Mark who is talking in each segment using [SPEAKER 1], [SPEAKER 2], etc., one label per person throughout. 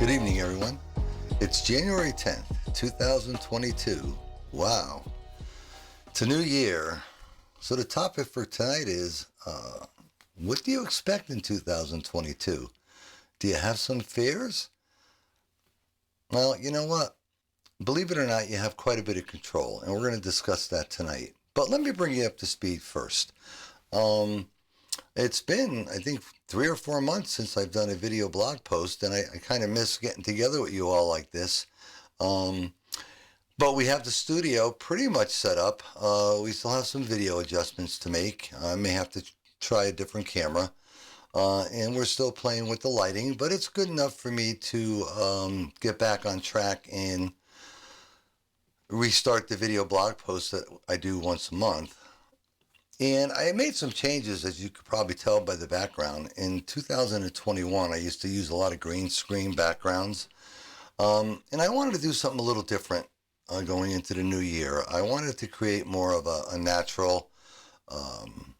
[SPEAKER 1] Good evening, everyone. It's January 10th, 2022. Wow. It's a new year. So the topic for tonight is, what do you expect in 2022? Do you have some fears? Well, you know what? Believe it or not, you have quite a bit of control, and we're going to discuss that tonight. But let me bring you up to speed first. Um, it's been, I think, 3 or 4 months since I've done a video blog post, and I kind of miss getting together with you all like this. Um, but we have the studio pretty much set up. We still have some video adjustments to make. I may have to try a different camera. And we're still playing with the lighting, but it's good enough for me to get back on track and restart the video blog post that I do once a month. And I made some changes, as you could probably tell by the background. In 2021, I used to use a lot of green screen backgrounds. And I wanted to do something a little different going into the new year. I wanted to create more of a natural um,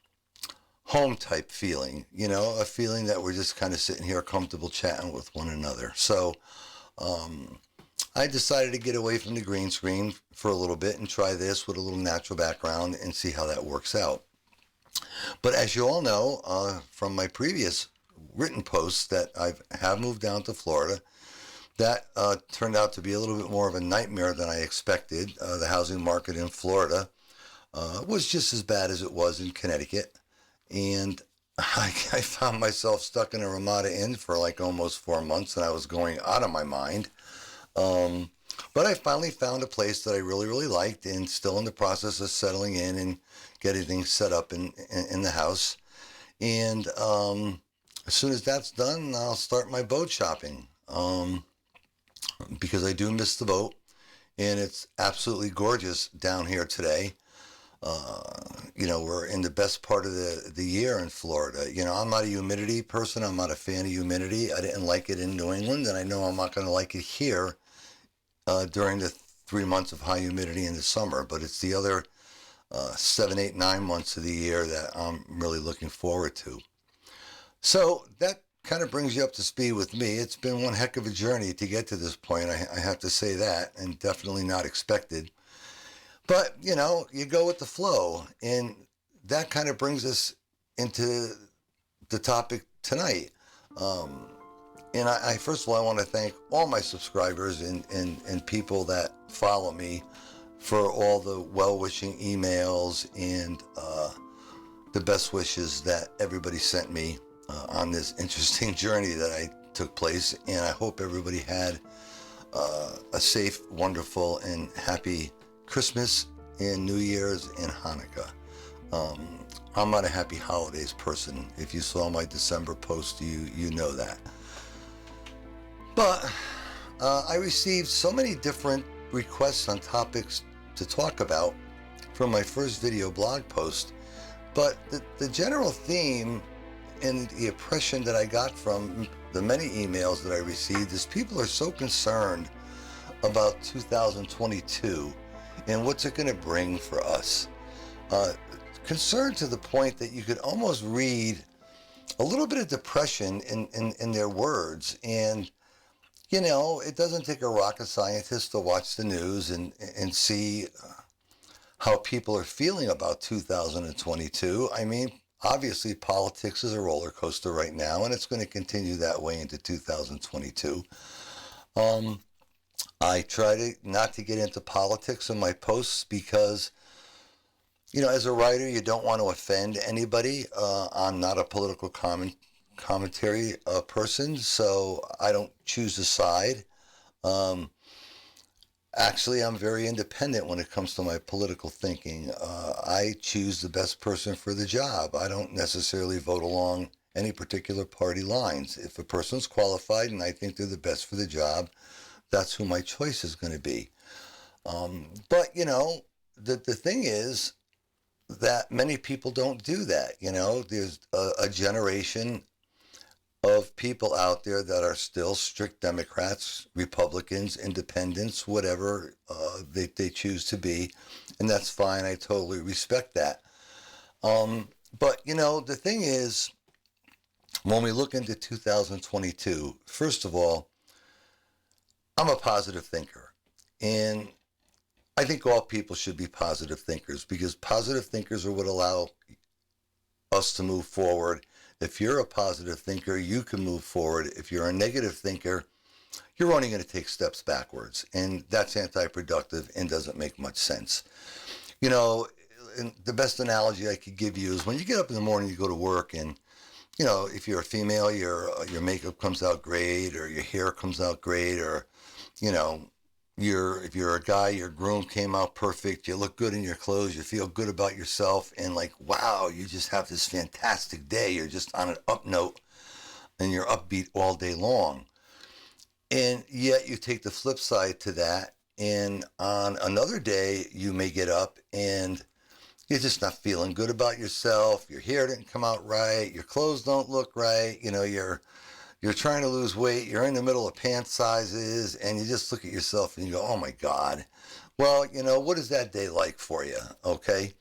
[SPEAKER 1] home type feeling, a feeling that we're just kind of sitting here comfortable chatting with one another. So um, I decided to get away from the green screen for a little bit and try this with a little natural background and see how that works out. But as you all know from my previous written posts that I have moved down to Florida, that turned out to be a little bit more of a nightmare than I expected. The housing market in Florida was just as bad as it was in Connecticut. And I found myself stuck in a Ramada Inn for like almost 4 months, and I was going out of my mind. Um, but I finally found a place that I really, really liked, and still in the process of settling in and getting things set up in the house. And as soon as that's done, I'll start my boat shopping because I do miss the boat, and it's absolutely gorgeous down here today. Uh, we're in the best part of the year in Florida. I'm not a humidity person. I'm not a fan of humidity. I didn't like it in New England, and I know I'm not going to like it here during the 3 months of high humidity in the summer. But it's the other 7, 8, 9 months of the year that I'm really looking forward to. So that kind of brings you up to speed with me. It's been one heck of a journey to get to this point. I have to say that, and definitely not expected. But, you go with the flow. And that kind of brings us into the topic tonight. Um, and I first of all, I want to thank all my subscribers and people that follow me for all the well-wishing emails and the best wishes that everybody sent me on this interesting journey that I took place. And I hope everybody had a safe, wonderful, and happy Christmas and New Year's and Hanukkah. I'm not a happy holidays person. If you saw my December post, you know that. But I received so many different requests on topics to talk about from my first video blog post. But the general theme and the impression that I got from the many emails that I received is people are so concerned about 2022 and what's it going to bring for us. Concerned to the point that you could almost read a little bit of depression in their words. And, it doesn't take a rocket scientist to watch the news and see how people are feeling about 2022. I mean, obviously politics is a roller coaster right now, and it's going to continue that way into 2022. I try to not to get into politics in my posts because, as a writer, you don't want to offend anybody. I'm not a political commentary person, so I don't choose a side. Um, Actually, I'm very independent when it comes to my political thinking. I choose the best person for the job. I don't necessarily vote along any particular party lines. If a person's qualified and I think they're the best for the job, that's who my choice is going to be. But, the thing is that many people don't do that. There's a generation of people out there that are still strict Democrats, Republicans, Independents, whatever they choose to be. And that's fine. I totally respect that. But, the thing is, when we look into 2022, first of all, I'm a positive thinker. And I think all people should be positive thinkers because positive thinkers are what allow us to move forward. If you're a positive thinker, you can move forward. If you're a negative thinker, you're only going to take steps backwards. And that's anti-productive and doesn't make much sense. You know, and the best analogy I could give you is when you get up in the morning, you go to work, and if you're a female, your makeup comes out great, or your hair comes out great, or you know, if you're a guy, your groom came out perfect. You look good in your clothes. You feel good about yourself, and like, wow, you just have this fantastic day. You're just on an up note, and you're upbeat all day long. And yet, you take the flip side to that, and on another day, you may get up and you're just not feeling good about yourself. Your hair didn't come out right. Your clothes don't look right. You're trying to lose weight. You're in the middle of pant sizes, and you just look at yourself and you go, "Oh my God." Well, what is that day like for you? Okay,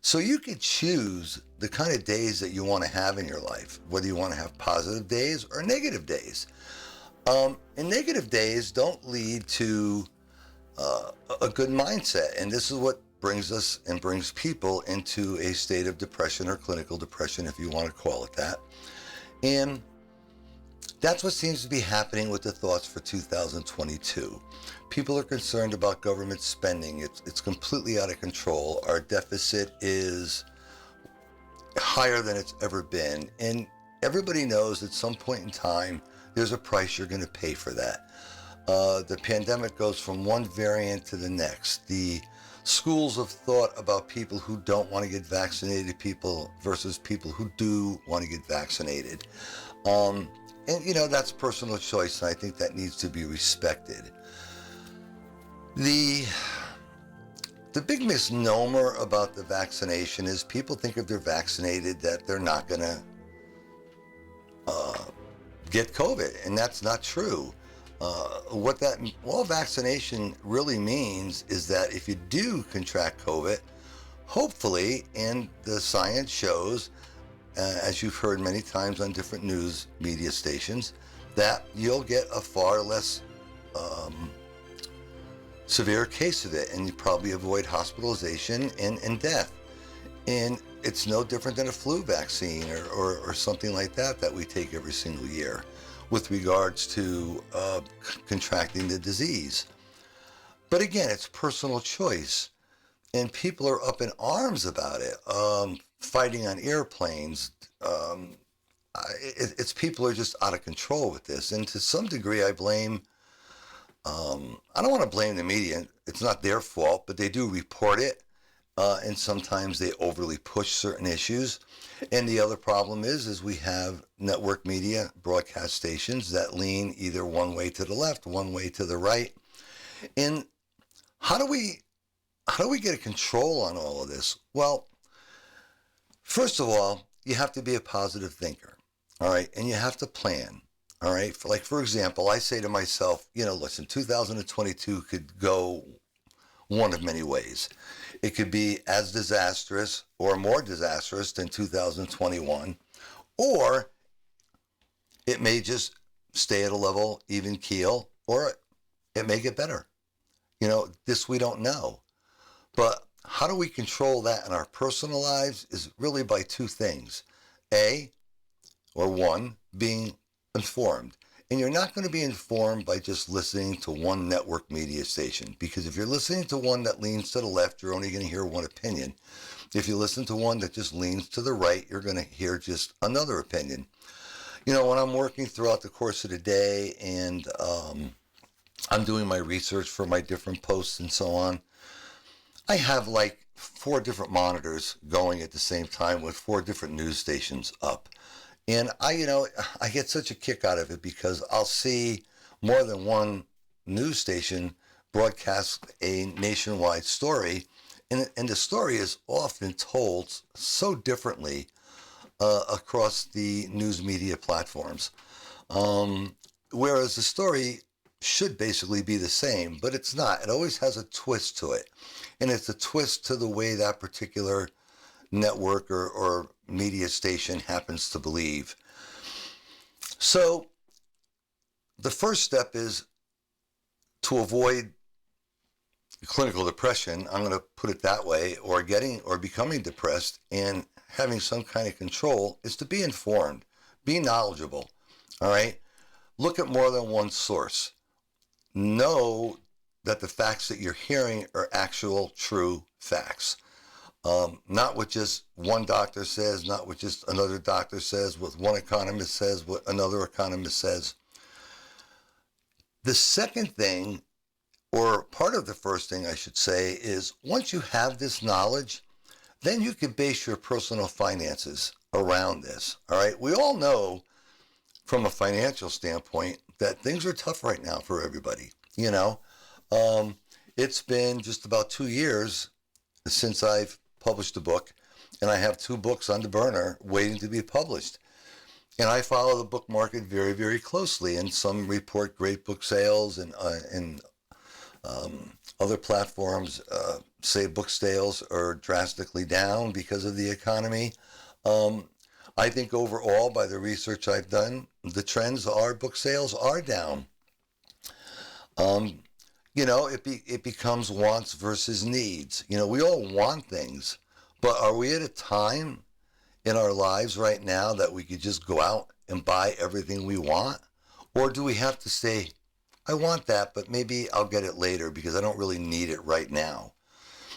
[SPEAKER 1] so you could choose the kind of days that you want to have in your life, whether you want to have positive days or negative days. And negative days don't lead to a good mindset. And this is what brings us and brings people into a state of depression or clinical depression, if you want to call it that. And that's what seems to be happening with the thoughts for 2022. People are concerned about government spending. It's completely out of control. Our deficit is higher than it's ever been. And everybody knows at some point in time, there's a price you're going to pay for that. The pandemic goes from one variant to the next. The schools of thought about people who don't want to get vaccinated people versus people who do want to get vaccinated. And that's personal choice, and I think that needs to be respected. The big misnomer about the vaccination is people think if they're vaccinated that they're not going to get COVID, and that's not true. Vaccination really means is that if you do contract COVID, hopefully, and the science shows, as you've heard many times on different news media stations, that you'll get a far less severe case of it, and you probably avoid hospitalization and death. And it's no different than a flu vaccine or something like that we take every single year with regards to contracting the disease. But again, it's personal choice, and people are up in arms about it, fighting on airplanes. It's people are just out of control with this, and to some degree, I blame. I don't want to blame the media. It's not their fault, but they do report it, and sometimes they overly push certain issues. And the other problem is we have network media, broadcast stations that lean either one way to the left, one way to the right. And how do we get a control on all of this? Well, first of all, you have to be a positive thinker, all right, and you have to plan, all right. For example, I say to myself, listen, 2022 could go one of many ways. It could be as disastrous or more disastrous than 2021, or it may just stay at a level, even keel, or it may get better. This we don't know. But how do we control that in our personal lives is really by two things. One, being informed. And you're not going to be informed by just listening to one network media station, because if you're listening to one that leans to the left, you're only going to hear one opinion. If you listen to one that just leans to the right, you're going to hear just another opinion. When I'm working throughout the course of the day and I'm doing my research for my different posts and so on, I have like 4 different monitors going at the same time with 4 different news stations up. And I get such a kick out of it because I'll see more than one news station broadcast a nationwide story, and the story is often told so differently across the news media platforms. Whereas the story should basically be the same, but it's not. It always has a twist to it, and it's a twist to the way that particular network or media station happens to believe. So the first step is to avoid clinical depression, I'm going to put it that way, or becoming depressed and having some kind of control, is to be informed, be knowledgeable. All right. Look at more than one source. Know that the facts that you're hearing are actual, true facts. Not what just one doctor says, not what just another doctor says, what one economist says, what another economist says. The second thing, or part of the first thing I should say, is once you have this knowledge, then you can base your personal finances around this. All right. We all know from a financial standpoint that things are tough right now for everybody. It's been just about 2 years since I've published a book, and I have 2 books on the burner waiting to be published. And I follow the book market very, very closely, and some report great book sales, and other platforms say book sales are drastically down because of the economy. I think overall, by the research I've done, the trends are book sales are down. It becomes wants versus needs. We all want things, but are we at a time in our lives right now that we could just go out and buy everything we want? Or do we have to say, I want that, but maybe I'll get it later because I don't really need it right now?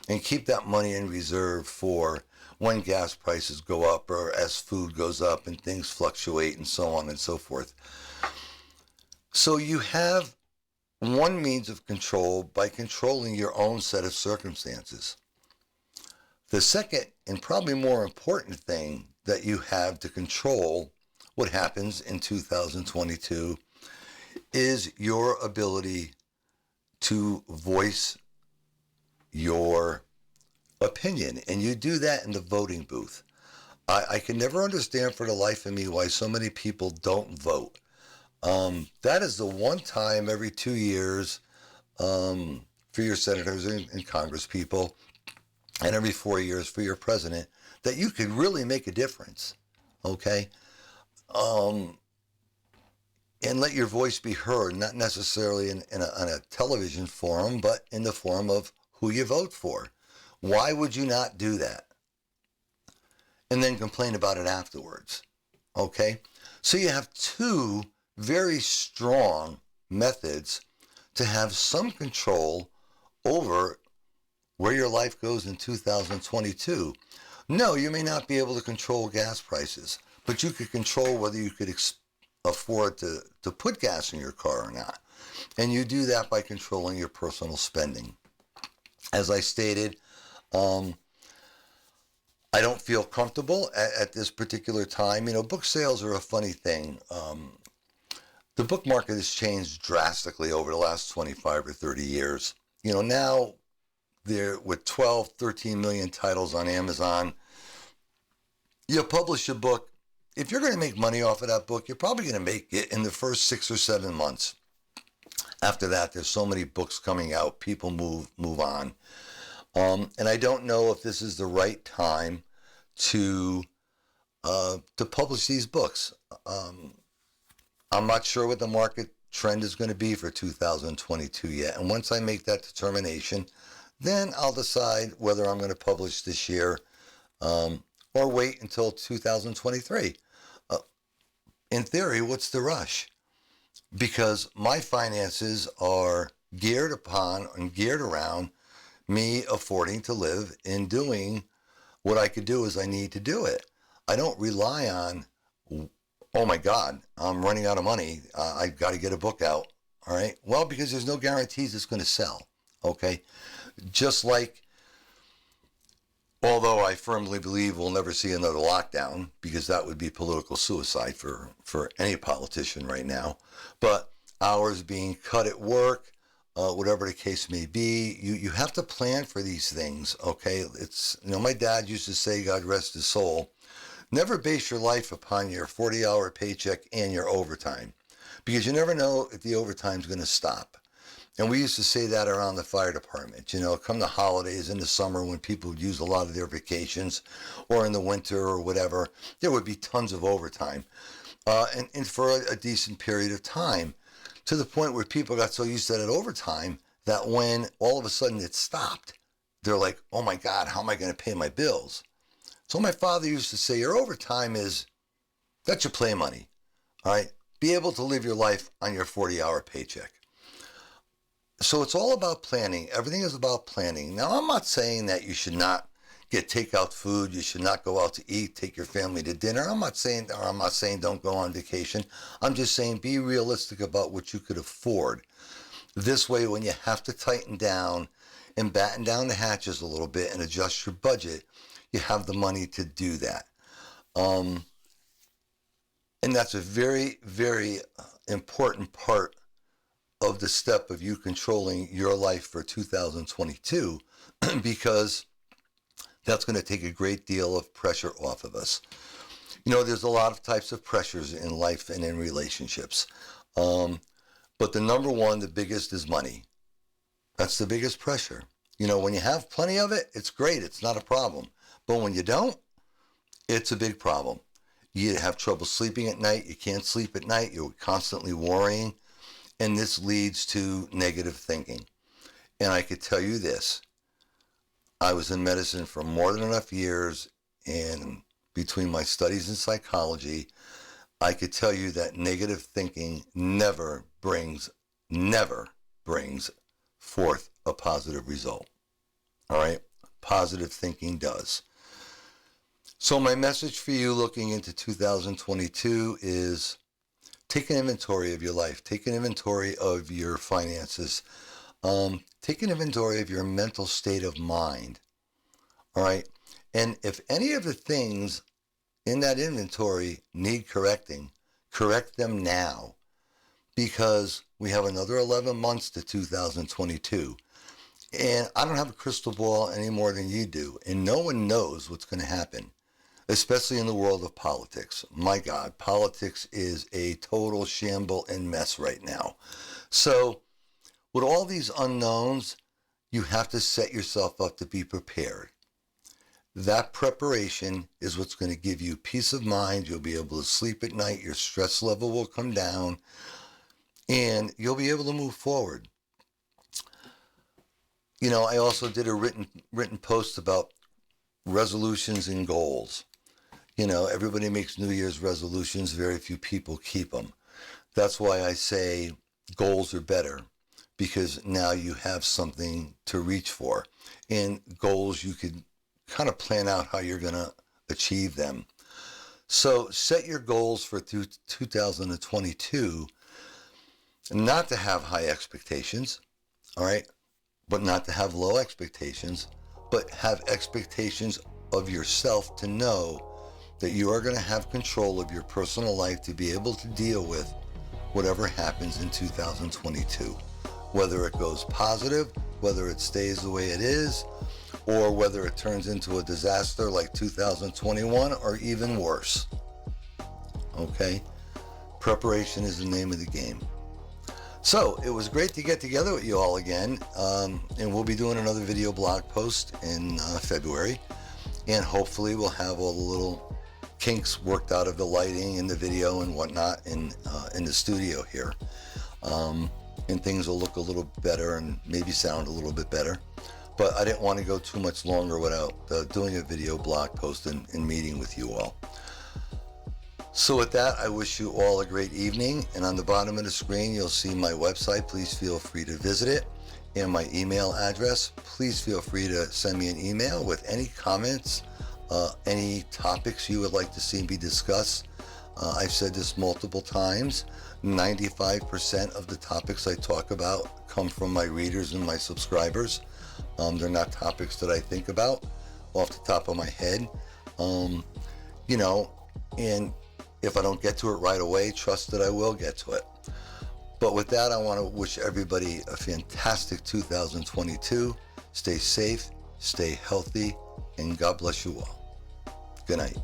[SPEAKER 1] And keep that money in reserve for when gas prices go up or as food goes up and things fluctuate and so on and so forth. So you have one means of control by controlling your own set of circumstances. The second and probably more important thing that you have to control what happens in 2022 is your ability to voice your opinion. And you do that in the voting booth. I can never understand for the life of me why so many people don't vote. That is the one time every 2 years for your senators and Congress people, and every 4 years for your president, that you could really make a difference. Okay? And let your voice be heard, not necessarily in a television forum, but in the form of who you vote for. Why would you not do that? And then complain about it afterwards. Okay? So you have 2 very strong methods to have some control over where your life goes in 2022. No, you may not be able to control gas prices, but you could control whether you could afford to put gas in your car or not. And you do that by controlling your personal spending. As I stated, I don't feel comfortable at this particular time. Book sales are a funny thing. The book market has changed drastically over the last 25 or 30 years. Now they're with 12, 13 million titles on Amazon. You publish a book. If you're going to make money off of that book, you're probably going to make it in the first 6 or 7 months. After that, there's so many books coming out, people move on. And I don't know if this is the right time to publish these books. I'm not sure what the market trend is going to be for 2022 yet. And once I make that determination, then I'll decide whether I'm going to publish this year or wait until 2023. In theory, what's the rush? Because my finances are geared upon and geared around me affording to live and doing what I could do as I need to do it. I don't rely on, oh my God, I'm running out of money. I've got to get a book out. All right. Well, because there's no guarantees it's going to sell. Okay. Just like, although I firmly believe we'll never see another lockdown, because that would be political suicide for any politician right now. But hours being cut at work, whatever the case may be, you have to plan for these things. Okay. It's, my dad used to say, God rest his soul, never base your life upon your 40-hour paycheck and your overtime, because you never know if the overtime is going to stop. And we used to say that around the fire department, come the holidays in the summer when people would use a lot of their vacations, or in the winter or whatever, there would be tons of overtime. And for a decent period of time. to the point where people got so used to that overtime that when all of a sudden it stopped, they're like, oh my God, how am I going to pay my bills? So my father used to say, your overtime that's your play money. All right. Be able to live your life on your 40-hour paycheck. So it's all about planning. Everything is about planning. Now, I'm not saying that you should not get takeout food. You should not go out to eat, take your family to dinner. I'm not saying don't go on vacation. I'm just saying be realistic about what you could afford. This way, when you have to tighten down and batten down the hatches a little bit and adjust your budget, you have the money to do that. And that's a very, very important part of the step of you controlling your life for 2022, because that's going to take a great deal of pressure off of us. You know, there's a lot of types of pressures in life and in relationships. But the number one, the biggest, is money. That's the biggest pressure. You know, when you have plenty of it, it's great. It's not a problem. But when you don't, it's a big problem. You have trouble sleeping at night. You can't sleep at night. You're constantly worrying. And this leads to negative thinking. And I could tell you this. I was in medicine for more than enough years, and between my studies in psychology, I could tell you that negative thinking never brings forth a positive result. All right? Positive thinking does. So my message for you looking into 2022 is take an inventory of your life. Take an inventory of your finances. Take an inventory of your mental state of mind. All right? And if any of the things in that inventory need correcting, correct them now, because we have another 11 months to 2022. And I don't have a crystal ball any more than you do. And no one knows what's going to happen, especially in the world of politics. My God, politics is a total shamble and mess right now. So with all these unknowns, you have to set yourself up to be prepared. That preparation is what's going to give you peace of mind. You'll be able to sleep at night. Your stress level will come down, and you'll be able to move forward. You know, I also did a written post about resolutions and goals. You know, everybody makes New Year's resolutions. Very few people keep them. That's why I say goals are better, because now you have something to reach for. And goals, you could kind of plan out how you're going to achieve them. So set your goals for 2022, not to have high expectations, all right, but not to have low expectations, but have expectations of yourself to know that you are going to have control of your personal life to be able to deal with whatever happens in 2022, whether it goes positive, whether it stays the way it is, or whether it turns into a disaster like 2021 or even worse. Okay? Preparation is the name of the game. So it was great to get together with you all again, and we'll be doing another video blog post in February, and hopefully we'll have all the little kinks worked out of the lighting and the video and whatnot in the studio here, and things will look a little better and maybe sound a little bit better. But I didn't want to go too much longer without doing a video blog post and meeting with you all. So with that, I wish you all a great evening. And on the bottom of the screen, you'll see my website. Please feel free to visit it. And my email address. Please feel free to send me an email with any comments, any topics you would like to see me discuss. I've said this multiple times. 95% of the topics I talk about come from my readers and my subscribers. They're not topics that I think about off the top of my head. You know, and if I don't get to it right away, trust that I will get to it. But with that, I want to wish everybody a fantastic 2022. Stay safe, stay healthy, and God bless you all. Good night.